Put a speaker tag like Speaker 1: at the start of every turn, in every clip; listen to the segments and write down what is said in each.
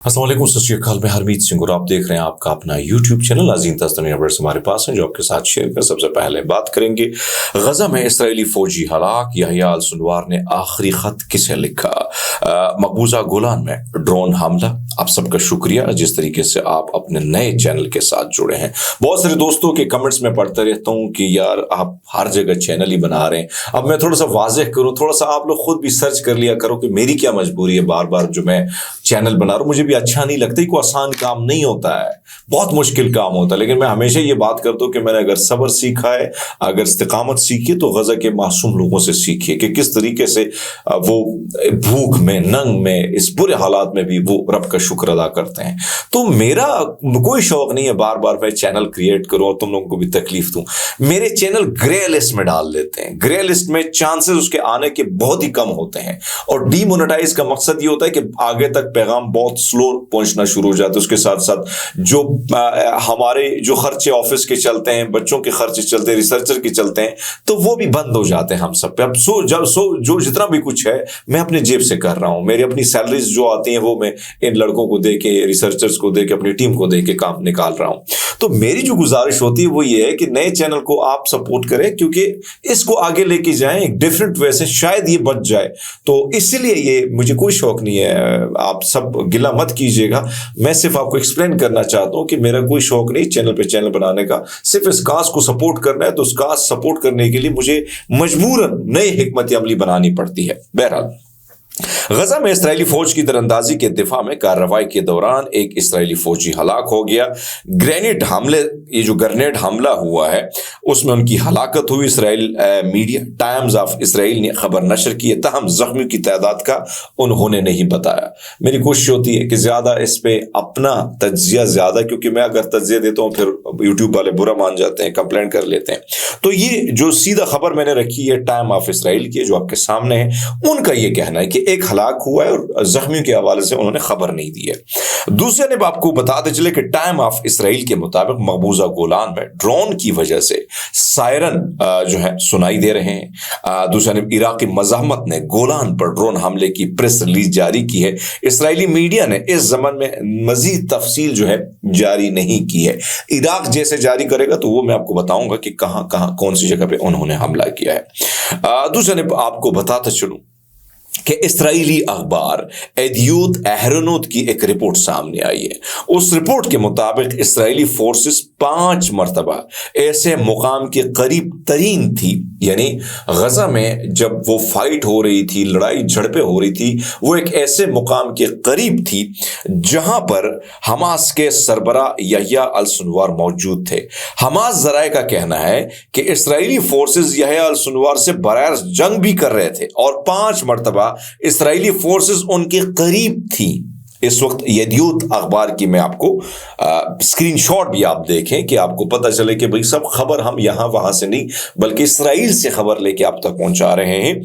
Speaker 1: अस्सलाम वालेकुम, सत श्री अकाल। मैं हरमीत सिंह और आप देख रहे हैं आपका अपना यूट्यूब चैनल अजीम तस्तनी अपडेट्स हमारे पास हैं जो आपके साथ शेयर कर। सबसे पहले बात करेंगे गजा में इसराइली फौजी हलाक, यहया अल सिनवार ने आखिरी खत किसे लिखा। मकबूजा गोलान में ड्रोन हमला। आप सबका शुक्रिया जिस तरीके से आप अपने नए चैनल के साथ जुड़े हैं। बहुत सारे दोस्तों के कमेंट्स में पढ़ता रहता हूँ कि यार आप हर जगह चैनल ही बना रहे हैं। अब मैं थोड़ा सा वाज़ेह करूँ, थोड़ा सा आप लोग खुद भी सर्च कर लिया करो कि मेरी क्या मजबूरी है बार बार जो मैं चैनल बना रहा हूँ। मुझे भी अच्छा नहीं लगता, कोई आसान काम नहीं होता है, बहुत मुश्किल काम होता है। लेकिन मैं हमेशा ये बात करता हूँ कि मैंने अगर सब्र सीखा है, अगर इस्तिकामत सीखी है तो गजा के मासूम लोगों से सीखिए कि किस तरीके से वो भूख में, नंग में, इस बुरे हालात में भी वो रब का शुक्र अदा करते हैं। तो मेरा कोई शौक नहीं है बार बार मैं चैनल क्रिएट करूँ और तुम लोगों को भी तकलीफ दूं। मेरे चैनल ग्रे लिस्ट में डाल देते हैं। ग्रे लिस्ट में चांसेस उसके आने के बहुत ही कम होते हैं और डीमोनेटाइज का मकसद ये होता है कि आगे तक पैगाम बहुत स्लो पहुंचना शुरू हो जाता है। उसके साथ साथ जो हमारे जो खर्चे ऑफिस के चलते हैं, बच्चों के खर्चे चलते हैं, रिसर्चर के चलते हैं, तो वो भी बंद हो जाते हैं हम सब पे। अब जो जितना भी कुछ है मैं अपने जेब से कर रहा हूं। मेरी अपनी सैलरीज जो आती हैं वो मैं इन लड़कों को दे के, रिसर्चर्स को दे के, अपनी टीम को दे के काम निकाल रहा हूं। तो मेरी जो गुजारिश होती है वो ये है कि नए चैनल को आप सपोर्ट करें, क्योंकि इसको आगे लेके जाएं एक डिफरेंट वे से, शायद ये बच जाए। तो इसलिए ये मुझे कोई शौक नहीं है, आप सब गिला मत कीजिएगा। मैं सिर्फ आपको एक्सप्लेन करना चाहता हूं कि मेरा कोई शौक नहीं चैनल पे चैनल बनाने का, सिर्फ इस काज को सपोर्ट करना है। तो उस काज सपोर्ट करने के लिए मुझे मजबूरन नई हिकमत अमली बनानी पड़ती है। बहरहाल, गजा में इसराइली फौज की दरअंदाजी के दिफा में कार्रवाई के दौरान एक इसराइली फौजी हलाक हो गया। ग्रेनेड हमले, ये जो ग्रेनेड हमला हुआ है उसमें उनकी हलाकत हुई। Israel media times of Israel ने खबर नशर की है, तहम जख्मियों की तादाद का उन्होंने नहीं बताया। मेरी कोशिश होती है कि ज्यादा इस पे अपना तज्जिया ज्यादा, क्योंकि मैं अगर तज्जिया देता हूँ फिर यूट्यूब वाले बुरा मान जाते हैं, कंप्लेंट कर लेते हैं। तो ये जो सीधा खबर मैंने रखी है टाइम ऑफ इसराइल की, जो आपके सामने है, उनका ये कहना है कि एक हलाक हुआ है और जख्मियों के हवाले से उन्होंने खबर नहीं दी है। दूसरे ने आपको बताते चले कि टाइम ऑफ इसराइल के मुताबिक मकबूजा गोलान में ड्रोन की वजह से सायरन जो है सुनाई दे रहे हैं। दूसरे ने इराकी मज़ाहमत ने गोलान पर ड्रोन हमले की प्रेस रिलीज जारी की है। इसराइली मीडिया ने इस ज़मन में मजीद तफसील जो है जारी नहीं की है। इराक जैसे जारी करेगा तो वो मैं आपको बताऊंगा कि कहां कहां कौन सी जगह पे उन्होंने हमला किया है। दूसरे ने आपको बताता चलूं कि इसराइली अखबार एदियोत एहरोनोत की एक रिपोर्ट सामने आई है। उस रिपोर्ट के मुताबिक इसराइली फोर्सेस 5 मरतबा ऐसे मुकाम के करीब तरीन थी, यानी गजा में जब वो फाइट हो रही थी, लड़ाई झड़पें हो रही थी, वो एक ऐसे मुकाम के करीब थी जहां पर हमास के सरबरा यहया अल सिनवार मौजूद थे। हमास जराए का कहना है कि इसराइली फोर्सेस यहया अल सिनवार से बराह जंग भी कर रहे थे और 5 मरतबा इसराइली फोर्सेस उनके करीब थी। इस वक्त यदीयूत अखबार की मैं आपको स्क्रीनशॉट भी आप देखें कि आपको पता चले कि भाई सब खबर हम यहां वहां से नहीं बल्कि इसराइल से खबर लेके आप तक पहुंचा रहे हैं।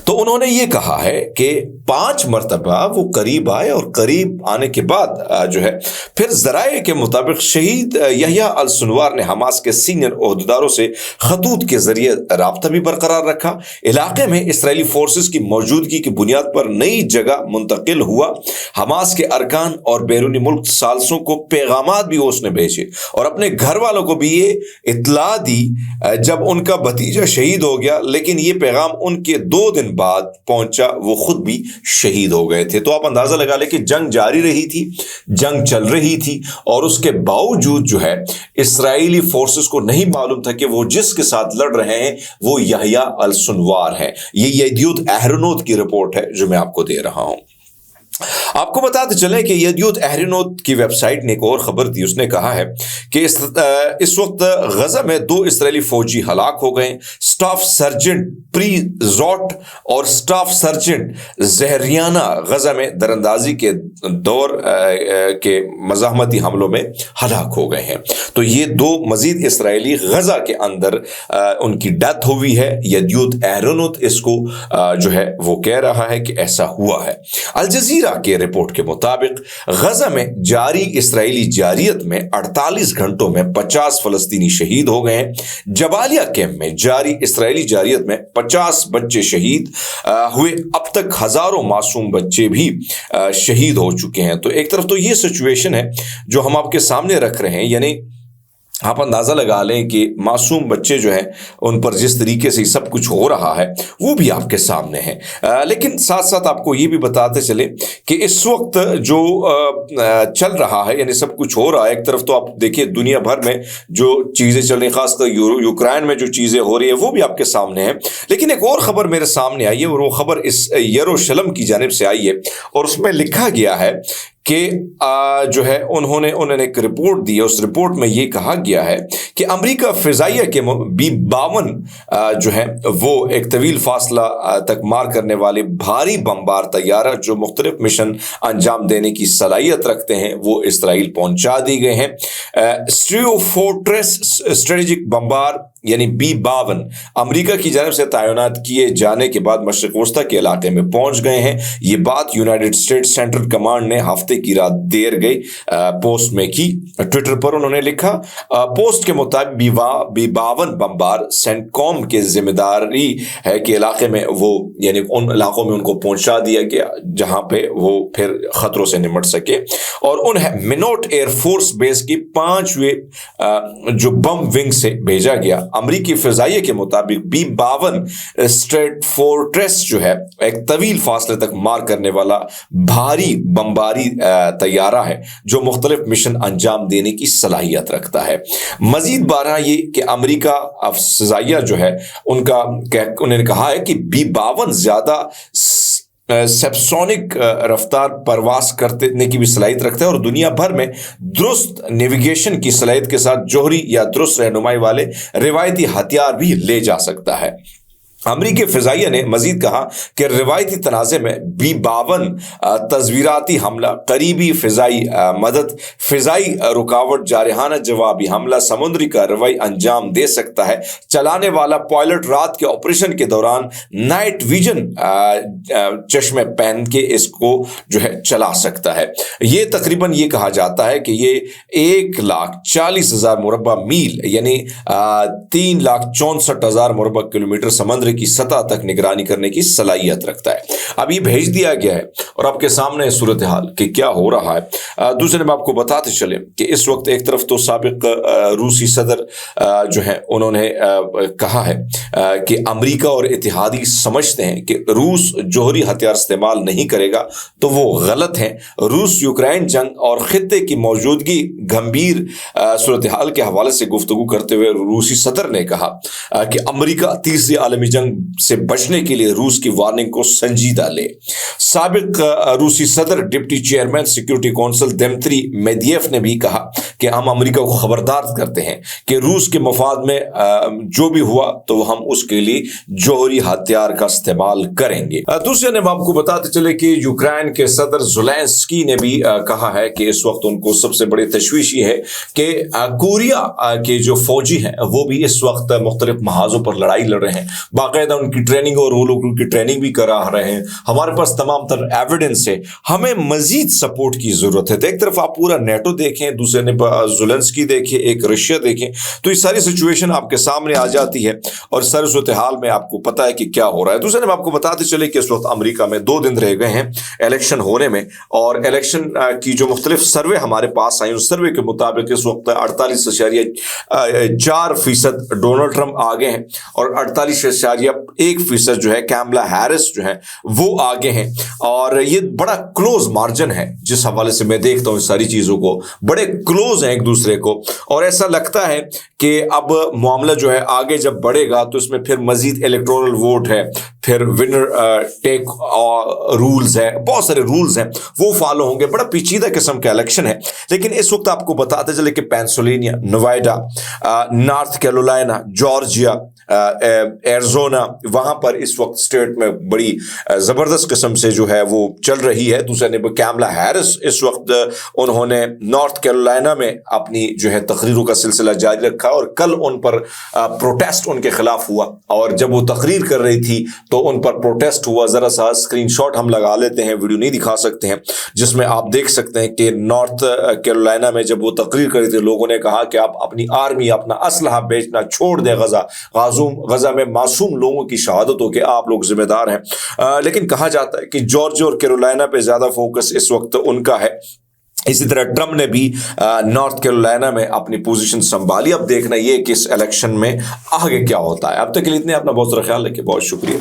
Speaker 1: तो उन्होंने ये कहा है कि 5 मरतबा वो करीब आए और करीब आने के बाद जो है फिर जराए के मुताबिक शहीद यहया अल सिनवार ने हमास के सीनियर ओहदेदारों से खतूत के जरिए राब्ता भी बरकरार रखा। इलाके में इसराइली फोर्सेस की मौजूदगी की बुनियाद पर नई जगह मुंतकिल हुआ। हमास के अरकान और बैरूनी मुल्क सालसों को पैगामात भी उसने भेजे और अपने घर वालों को भी ये इत्तला दी जब उनका भतीजा शहीद हो गया, लेकिन ये पैगाम उनके 2 दिन बाद पहुंचा, वो खुद भी शहीद हो गए थे। तो आप अंदाजा लगा ले कि जंग जारी रही थी, जंग चल रही थी और उसके बावजूद जो है इसराइली फोर्सेस को नहीं मालूम था कि वो जिसके साथ लड़ रहे हैं वो यहया अल सिनवार है। ये यदीयूत एहरोनोत की रिपोर्ट है जो मैं आपको दे रहा हूं। आपको बताते चले कि यदीयूत एहरोनोत की वेबसाइट ने एक और खबर दी। उसने कहा है कि इस वक्त गजा में 2 इसराइली फौजी हलाक हो गए। स्टाफ सर्जेंट प्री जोट और स्टाफ सर्जेंट जहरियाना गजा में दरअंदाजी के दौर के मज़ाहमती हमलों में हलाक हो गए हैं। तो ये 2 मजीद इसराइली गजा के अंदर उनकी डेथ हुई है। यदीयूत एहरोनोत इसको जो है वो कह रहा है कि ऐसा हुआ है। अल जजीरा के रिपोर्ट के मुताबिक गजा में जारी इसराइली जारियत में 48 گھنٹوں میں 50 فلسطینی شہید ہو گئے ہیں۔ جبالیہ کیمپ میں جاری اسرائیلی جارحیت میں 50 بچے شہید ہوئے، اب تک ہزاروں معصوم بچے بھی شہید ہو چکے ہیں۔ تو ایک طرف تو یہ سچویشن ہے جو ہم آپ کے سامنے رکھ رہے ہیں، یعنی آپ اندازہ لگا لیں کہ معصوم بچے جو ہیں ان پر جس طریقے سے سب کچھ ہو رہا ہے وہ بھی آپ کے سامنے ہے۔ لیکن ساتھ ساتھ آپ کو یہ بھی بتاتے چلیں کہ اس وقت جو چل رہا ہے، یعنی سب کچھ ہو رہا ہے، ایک طرف تو آپ دیکھیے دنیا بھر میں جو چیزیں چل رہی ہیں، خاص کر یوکرائن میں جو چیزیں ہو رہی ہیں وہ بھی آپ کے سامنے ہیں۔ لیکن ایک اور خبر میرے سامنے آئی ہے اور وہ خبر اس یروشلم کی جانب سے آئی ہے، اور اس میں لکھا گیا ہے کہ جو ہے انہوں نے ایک رپورٹ دی ہے۔ اس رپورٹ میں یہ کہا گیا ہے کہ امریکہ فضائیہ کے B-52 جو ہے وہ ایک طویل فاصلہ تک مار کرنے والے بھاری بمبار طیارہ جو مختلف مشن انجام دینے کی صلاحیت رکھتے ہیں وہ اسرائیل پہنچا دی گئے ہیں۔ اسٹریو فورٹریس اسٹریٹجک بمبار یعنی B-52 امریکہ کی جانب سے تعینات کیے جانے کے بعد مشرق وسطی کے علاقے میں پہنچ گئے ہیں۔ یہ بات یونائٹڈ اسٹیٹس سینٹرل کمانڈ نے ہفتے کی رات دیر گئی پوسٹ میں کی۔ ٹویٹر پر انہوں نے لکھا، پوسٹ کے مطابق B-52 بمبار سینٹ کوم کے ذمہ داری ہے کہ علاقے میں وہ یعنی ان علاقوں میں ان کو پہنچا دیا گیا جہاں پہ وہ پھر خطروں سے نمٹ سکے، اور انہیں منوٹ ایئر فورس بیس کی 5ویں جو بم ونگ سے بھیجا گیا۔ امریکی فضائیہ کے مطابق B-52 اسٹریٹ فورٹریس جو ہے ایک طویل فاصلے تک مار کرنے والا بھاری بمباری طیارہ ہے جو مختلف مشن انجام دینے کی صلاحیت رکھتا ہے۔ مزید بارہ یہ کہ امریکہ فضائیہ جو ہے انہوں نے کہا ہے کہ B-52 زیادہ سیپسونک رفتار پرواز کرنے کی بھی صلاحیت رکھتا ہے اور دنیا بھر میں درست نیویگیشن کی صلاحیت کے ساتھ جوہری یا درست رہنمائی والے روایتی ہتھیار بھی لے جا سکتا ہے۔ امریکی فضائیہ نے مزید کہا کہ روایتی تنازع میں B-52 تصویراتی حملہ، قریبی فضائی مدد، فضائی رکاوٹ، جارحانہ جوابی حملہ، سمندری کارروائی انجام دے سکتا ہے۔ چلانے والا پائلٹ رات کے آپریشن کے دوران نائٹ ویژن چشمے پہن کے اس کو جو ہے چلا سکتا ہے۔ یہ تقریباً یہ کہا جاتا ہے کہ یہ 1,40,000 مربع میل یعنی 3,64,000 مربع کلومیٹر سمندر کی سطح تک نگرانی کرنے کی صلاحیت رکھتا ہے۔ اب یہ بھیج دیا گیا ہے اور آپ کے سامنے صورتحال کہ کیا ہو رہا ہے۔ دوسرے میں آپ کو بتاتے چلیں کہ اس وقت ایک طرف تو سابق روسی صدر جو ہیں انہوں نے کہا ہے کہ امریکہ اور اتحادی سمجھتے ہیں کہ روس جوہری ہتھیار استعمال نہیں کرے گا تو وہ غلط ہیں۔ روس یوکرائن جنگ اور خطے کی موجودگی گمبھیر صورتحال کے حوالے سے گفتگو کرتے ہوئے روسی صدر نے کہا کہ امریکہ تیسری عالمی جنگ سے بچنے کے لیے روس کی وارننگ کو سنجیدہ لے۔ سابق روسی صدر deputy chairman security council Dmitry Medvedev نے بھی کہا کہ ہم امریکہ کو خبردار کرتے ہیں کہ روس کے مفاد میں جو بھی ہوا تو ہم اس کے لیے جوہری ہتھیار کا استعمال کریں گے۔ دوسرے نے آپ کو بتاتے چلے کہ یوکرائن کے صدر زیلنسکی نے بھی کہا ہے کہ اس وقت ان کو سب سے بڑی تشویش یہ ہے کہ کوریا کے جو فوجی ہیں وہ بھی اس وقت مختلف محاذوں پر لڑائی لڑ رہے ہیں، باقاعدہ ان کی ٹریننگ اور وہ لوگ ان کی ٹریننگ بھی کرا رہے ہیں۔ ہمارے پاس تمام تر ایویڈنس ہے، ہمیں مزید سپورٹ کی ضرورت ہے۔ تو ایک طرف آپ پورا نیٹو دیکھیں، دوسرے نے زیلنسکی دیکھیں، ایک رشیا دیکھیں، تو یہ ساری سچویشن آپ کے سامنے آ جاتی ہے اور سر صورتحال میں آپ کو پتا ہے کہ کیا ہو رہا ہے۔ دوسرے نے آپ کو بتاتے چلے کہ اس وقت امریکہ میں 2 دن رہ گئے ہیں الیکشن ہونے میں، اور الیکشن کی جو مختلف سروے ہمارے پاس آئے اس سروے کے مطابق اس وقت 48.4% ڈونلڈ ٹرمپ آگے ہیں اور 48.1% جو ہے کیملا ہیرس جو ہے وہ آگے ہیں، اور یہ بڑا کلوز مارجن ہے۔ جس حوالے سے میں دیکھتا ہوں ساری چیزوں کو بڑے کلوز ہیں ایک دوسرے کو، اور ایسا لگتا ہے کہ اب معاملہ جو ہے آگے جب بڑھے گا تو اس میں پھر مزید الیکٹورل ووٹ ہے، پھر ونر ٹیک رولز ہے، بہت سارے رولز ہیں وہ فالو ہوں گے۔ بڑا پیچیدہ قسم کا الیکشن ہے، لیکن اس وقت آپ کو بتاتے چلے کہ پینسلوینیا، نوائڈا، نارتھ کیرولینا، جارجیا، ایرزونا، وہاں پر اس وقت اسٹیٹ میں بڑی زبردست قسم سے جو ہے وہ چل رہی ہے. دوسرے نے کیملا ہیرس اس وقت انہوں نے نارتھ کیرولائنا میں اپنی جو ہے تقریروں کا سلسلہ جاری رکھا اور کل ان پر پروٹیسٹ ان کے خلاف ہوا, اور جب وہ تقریر کر رہی تھی تو ان پر پروٹیسٹ ہوا. ذرا سا اسکرین شاٹ ہم لگا لیتے ہیں, ویڈیو نہیں دکھا سکتے ہیں, جس میں آپ دیکھ سکتے ہیں کہ نارتھ کیرولائنا میں جب وہ تقریر کر رہی تھی لوگوں نے کہا کہ آپ اپنی آرمی اپنا اسلحہ بیچنا چھوڑ دیں, غزہ میں معصوم لوگوں کی شہادت ہو کہ آپ لوگ ذمہ دار ہیں. لیکن کہا جاتا ہے کہ جارجیا اور کیرولائنا پہ زیادہ فوکس اس وقت ان کا ہے. اسی طرح ٹرمپ نے بھی نارتھ کیرولائنا میں اپنی پوزیشن سنبھالی. اب دیکھنا یہ کہ اس الیکشن میں آگے کیا ہوتا ہے. اب تک کے لیے اتنے, اپنا بہت سارا خیال رکھیں, بہت شکریہ.